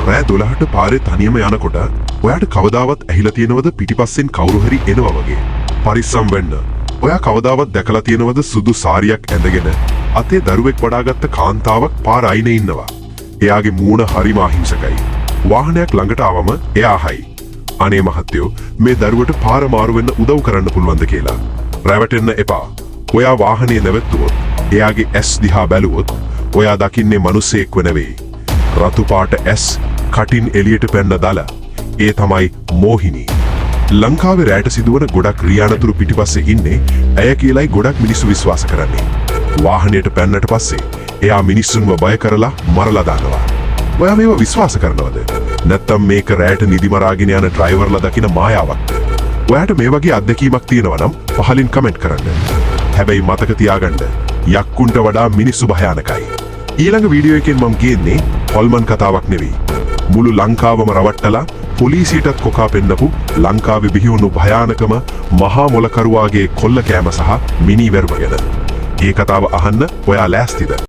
රෑ 12ට පාරේ තනියම යනකොට ඔයාට කවදාවත් ඇහිලා තියෙනවද පිටිපස්සෙන් කවුරු හරි එනවා වගේ? පරිස්සම් වෙන්න. ඔයා කවදාවත් දැකලා තියෙනවද සුදු සාරියක් ඇඳගෙන අතේ දරුවෙක් වඩාගත්ත කාන්තාවක් පාර අයිනේ ඉන්නවා? එයාගේ මූණ හරිම අහිංසකයි. වාහනයක් ළඟට ආවම එයා අහයි. අනේ මහත්තයෝ මේ දරුවට පාර මාරු වෙන්න උදව් කරන්න පුළුවන්ද කියලා. රැවටෙන්න එපා. ඔයා වාහනේ නැවැත්තුවොත් එයාගේ ඇස් දිහා බැලුවොත් ඔයා දකින්නේ මිනිසෙක්ව නෙවෙයි. රතු පාට ඇස් කටින් එළියට පැන්න දල. ඒ තමයි මෝහිනී. ලංකාවේ රැට සිදුවන ගොඩක් රියානතුරු පිටිපස්සේ ඉන්නේ ඇය කියලායි ගොඩක් මිනිස්සු විශ්වාස කරන්නේ. වාහනයට පැන්නට පස්සේ එයා මිනිස්සුන්ව බය කරලා මරලා දානවා. ඔයා මේව විශ්වාස කරනවද? නැත්තම් මේක රැට නිදි මරාගෙන යන ඩ්‍රයිවර්ලා දකින මායාවක්ද? ඔයාට මේ වගේ අත්දැකීමක් තියෙනවා නම් පහලින් කමෙන්ට් කරන්න. හැබැයි මතක තියාගන්න යක්කුන්ට වඩා මිනිස්සු භයානකයි. ඊළඟ වීඩියෝ එකෙන් මම කියන්නේ හොල්මන් කතාවක් නෙවෙයි. මුළු ලංකාවම රවට්ටලා පොලිසියටත් කොකා පෙන්නපු ලංකාවේ බිහිවුණු භයානකම මහා මොලකරුවාගේ කොල්ල කෑම සහ මිනි වැරුම ගැන. ඒ කතාව අහන්න ඔයා ලෑස්තිද?